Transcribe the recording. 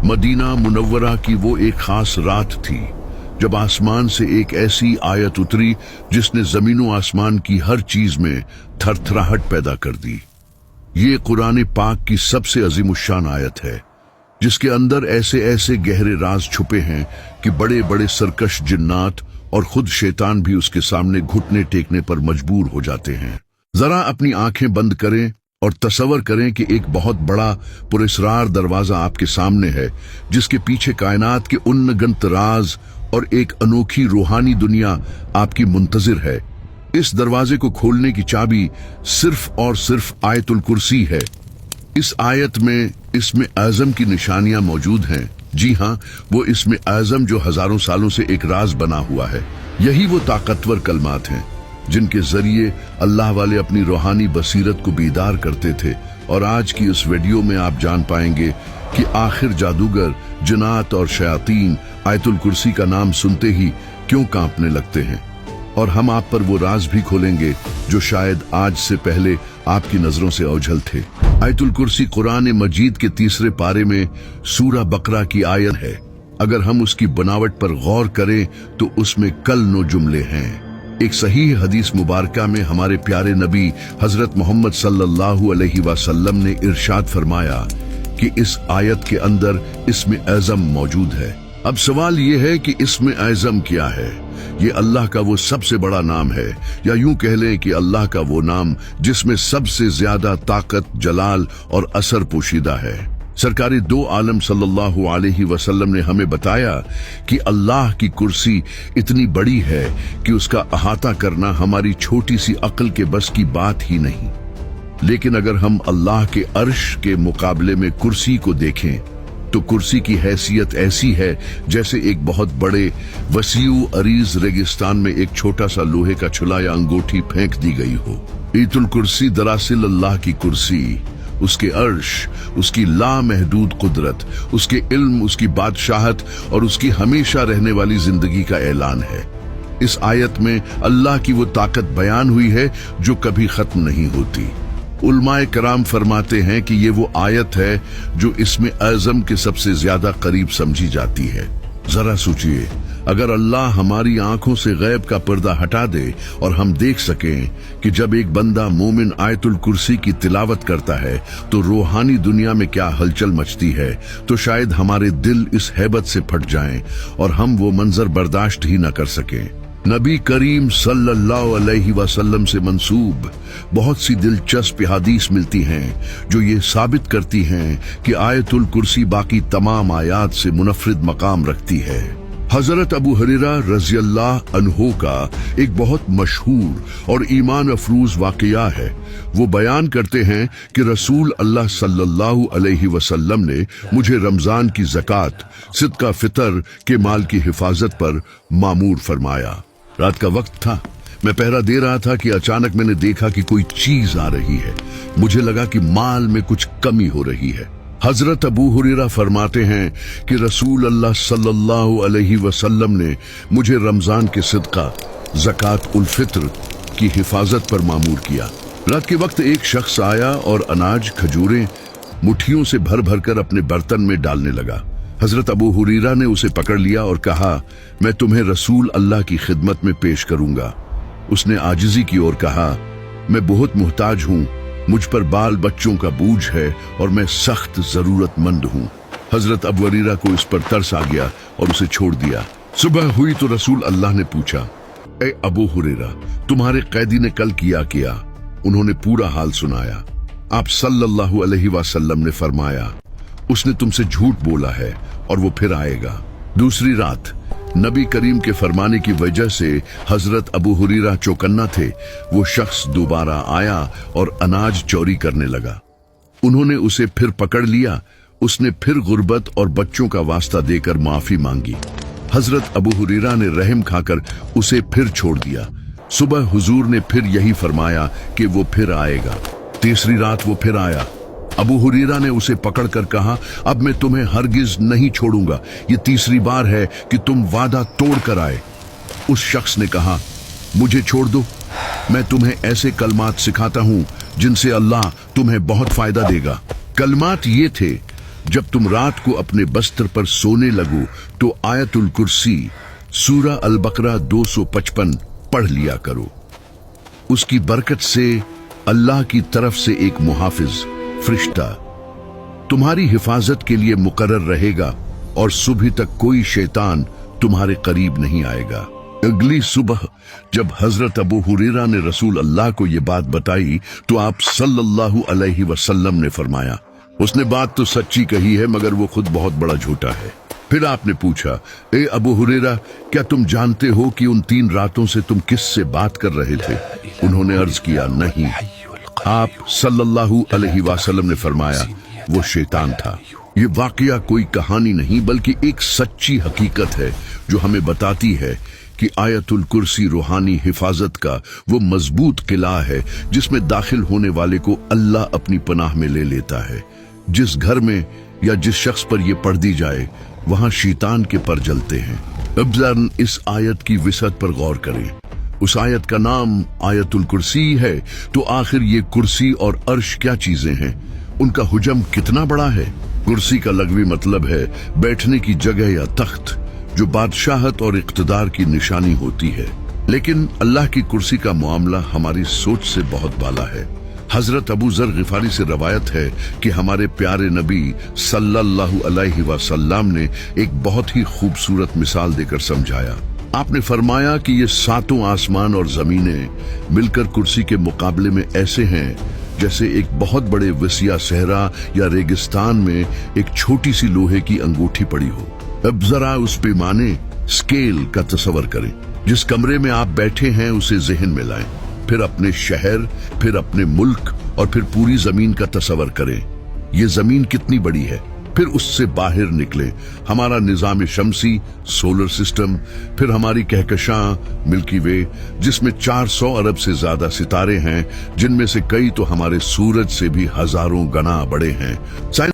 Medina Munawwara की वो एक खास रात थी जब आसमान से एक ऐसी आयत उतरी जिसने जमीनों आसमान की हर चीज में थरथराहट पैदा कर दी। ये कुरान पाक की सबसे अजीमुशान आयत है जिसके अंदर ऐसे ऐसे गहरे राज छुपे हैं कि बड़े बड़े सरकश जिन्नात और खुद शैतान भी उसके सामने घुटने टेकने पर मजबूर हो जाते हैं। जरा अपनी आंखें बंद करें और तसव्वुर करें कि एक बहुत बड़ा पुरस्रार दरवाजा आपके सामने है जिसके पीछे कायनात के उन्नगंत राज और एक अनोखी रूहानी दुनिया आपकी मुंतजिर है। इस दरवाजे को खोलने की चाबी सिर्फ और सिर्फ आयतुल कुर्सी है। इस आयत में इसमें आज़म की निशानियां मौजूद हैं। जी हाँ, वो इसमें आज़म जो हजारों सालों से एक राज बना हुआ है। यही वो ताकतवर कलमात हैं जिनके जरिए अल्लाह वाले अपनी रूहानी बसीरत को बीदार करते थे। और आज की इस वीडियो में आप जान पाएंगे कि आखिर जादूगर, जिन्नात और शयातीन आयतुल कुर्सी का नाम सुनते ही क्यों कांपने लगते हैं। और हम आप पर वो राज भी खोलेंगे जो शायद आज से पहले आपकी नजरों से ओझल थे। आयतुल कुर्सी कुरान मजीद के तीसरे पारे में सूरा बकरा की आयत है। अगर हम उसकी बनावट पर गौर करें तो उसमें कल नो जुमले हैं। एक सही हदीस मुबारका में हमारे प्यारे नबी हजरत मोहम्मद सल्लल्लाहु अलैहि वसल्लम ने इरशाद फरमाया कि इस आयत के अंदर इसमें आज़म मौजूद है। अब सवाल ये है कि इसमें आज़म क्या है। ये अल्लाह का वो सबसे बड़ा नाम है, या यूं कह लें कि अल्लाह का वो नाम जिसमें सबसे ज्यादा ताकत, जलाल और असर पोशीदा है। सरकारी दो आलम सल्लल्लाहु अलैहि वसल्लम ने हमें बताया कि अल्लाह की कुर्सी इतनी बड़ी है कि उसका अहाता करना हमारी छोटी सी अक्ल के बस की बात ही नहीं। लेकिन अगर हम अल्लाह के अर्श के मुकाबले में कुर्सी को देखें तो कुर्सी की हैसियत ऐसी है जैसे एक बहुत बड़े वसीउ अरीज रेगिस्तान में एक छोटा सा लोहे का छुला या अंगूठी फेंक दी गई हो। ईतुल कुर्सी दरअसल अल्लाह की कुर्सी, उसके अर्श, उसकी लामहदूद कुदरत, उसके इल्म, उसकी बादशाहत और उसकी हमेशा रहने वाली जिंदगी का ऐलान है। इस आयत में अल्लाह की वो ताकत बयान हुई है जो कभी खत्म नहीं होती। उलमाए कराम फरमाते हैं कि ये वो आयत है जो इसमें आज़म के सबसे ज्यादा करीब समझी जाती है। जरा सोचिए, अगर अल्लाह हमारी आंखों से गैब का पर्दा हटा दे और हम देख सकें कि जब एक बंदा मोमिन आयतुल कुर्सी की तिलावत करता है तो रूहानी दुनिया में क्या हलचल मचती है, तो शायद हमारे दिल इस हैबत से फट जाएं और हम वो मंजर बर्दाश्त ही न कर सकें। नबी करीम सल्लल्लाहु अलैहि वसल्लम से मंसूब बहुत सी दिलचस्प हदीस मिलती हैं जो ये साबित करती हैं कि आयतुल कुर्सी बाकी तमाम आयात से मुनफरिद मकाम रखती है। हजरत अबू हुरैरा रज़ियल्लाहु अन्हु का एक बहुत मशहूर और ईमान अफरूज वाकया है। वो बयान करते हैं कि रसूल अल्लाह सल्लल्लाहु अलैहि वसल्लम ने मुझे रमजान की ज़कात, सिदका फितर के माल की हिफाजत पर मामूर फरमाया। रात का वक्त था, मैं पहरा दे रहा था कि अचानक मैंने देखा कि कोई चीज आ रही है। मुझे लगा कि माल में कुछ कमी हो रही है। हजरत अबू हुरैरा फरमाते हैं कि रसूल अल्लाह सल्लल्लाहु अलैहि वसल्लम ने मुझे रमजान के सिदका, ज़कात उल फित्र की हिफाजत पर मामूर किया। रात के वक्त एक शख्स आया और अनाज, खजूरें मुट्ठियों से भर भर कर अपने बर्तन में डालने लगा। हजरत अबू हुरैरा ने उसे पकड़ लिया और कहा, मैं तुम्हें रसूल अल्लाह की खिदमत में पेश करूंगा। उसने आजिजी की ओर कहा, मैं बहुत मुहताज हूँ, मुझ पर बाल बच्चों का बोझ है और मैं सख्त जरूरतमंद हूँ। हजरत अबू हुरैरा को इस पर तरस आ गया और उसे छोड़ दिया। सुबह हुई तो रसूल अल्लाह ने पूछा, ए अबू हुरैरा, तुम्हारे कैदी ने कल किया? उन्होंने पूरा हाल सुनाया। आप सल्लल्लाहु अलैहि वसल्लम ने फरमाया, उसने तुमसे झूठ बोला है और वो फिर आएगा। दूसरी रात नबी करीम के फरमाने की वजह से हजरत अबू हुरैरा चौकन्ना थे। वो शख्स दोबारा आया और अनाज चोरी करने लगा। उन्होंने उसे फिर पकड़ लिया। उसने फिर गुर्बत और बच्चों का वास्ता देकर माफी मांगी। हजरत अबू हुरैरा ने रहम खाकर उसे फिर छोड़ दिया। सुबह हुजूर ने फिर यही फरमाया कि वो फिर आएगा। तीसरी रात वो फिर आया। अबू हुरैरा ने उसे पकड़कर कहा, अब मैं तुम्हें हरगिज नहीं छोड़ूंगा, ये तीसरी बार है कि तुम वादा तोड़ कर आए। उस शख्स ने कहा, मुझे छोड़ दो, मैं तुम्हें ऐसे कलमात सिखाता हूं जिनसे अल्लाह तुम्हें बहुत फायदा देगा। कलमात ये थे, जब तुम रात को अपने बस्तर पर सोने लगो तो आयतुल कुर्सी सूरा अल बकरा 255 पढ़ लिया करो। उसकी बरकत से अल्लाह की तरफ से एक मुहाफिज फरिश्ता तुम्हारी हिफाजत के लिए मुकर्रर रहेगा और सुबह तक कोई शैतान तुम्हारे करीब नहीं आएगा। अगली सुबह जब हजरत अबू हुरैरा ने रसूल अल्लाह को ये बात बताई तो आप सल्लल्लाहु अलैहि वसल्लम ने फरमाया, उसने बात तो सच्ची कही है मगर वो खुद बहुत बड़ा झूठा है। फिर आपने पूछा, ए अबू हुरैरा, क्या तुम जानते हो कि उन 3 रातों से तुम किससे बात कर रहे थे? उन्होंने अर्ज किया, नहीं। आप सल्लल्लाहु अलैहि वसल्लम ने फरमाया, वो शैतान था। ये वाकया कोई कहानी नहीं बल्कि एक सच्ची हकीकत है जो हमें बताती है कि आयतुल कुर्सी रूहानी हिफाजत का वो मजबूत किला है जिसमें दाखिल होने वाले को अल्लाह अपनी पनाह में ले लेता है। जिस घर में या जिस शख्स पर ये पढ़ दी जाए वहां शैतान के पर जलते हैं। अब जरा इस आयत की विसत पर गौर करें। उस आयत का नाम आयतुल कुर्सी है तो आखिर ये कुर्सी और अर्श क्या चीजें हैं? उनका हुजम कितना बड़ा है? कुर्सी का लग़वी मतलब है बैठने की जगह या तख्त, जो बादशाहत और इक़्तिदार की निशानी होती है। लेकिन अल्लाह की कुर्सी का मामला हमारी सोच से बहुत बाला है। हजरत अबू ज़र गिफारी से रवायत है कि हमारे प्यारे नबी सल्लल्लाहु अलैहि वसल्लम ने एक बहुत ही खूबसूरत मिसाल देकर समझाया। आपने फरमाया कि ये 7 आसमान और जमीनें मिलकर कुर्सी के मुकाबले में ऐसे हैं जैसे एक बहुत बड़े वसिया सहरा या रेगिस्तान में एक छोटी सी लोहे की अंगूठी पड़ी हो। अब जरा उस पैमाने स्केल का तस्वर करें। जिस कमरे में आप बैठे हैं उसे ज़हन में लाएं, फिर अपने शहर, फिर अपने मुल्क और फिर पूरी जमीन का तस्वर करें। ये जमीन कितनी बड़ी है, फिर उससे बाहर निकले हमारा निजाम शमसी सोलर सिस्टम, फिर हमारी कहकशां मिल्की वे जिसमें 400 अरब से ज्यादा सितारे हैं जिनमें से कई तो हमारे सूरज से भी हजारों गुना बड़े हैं।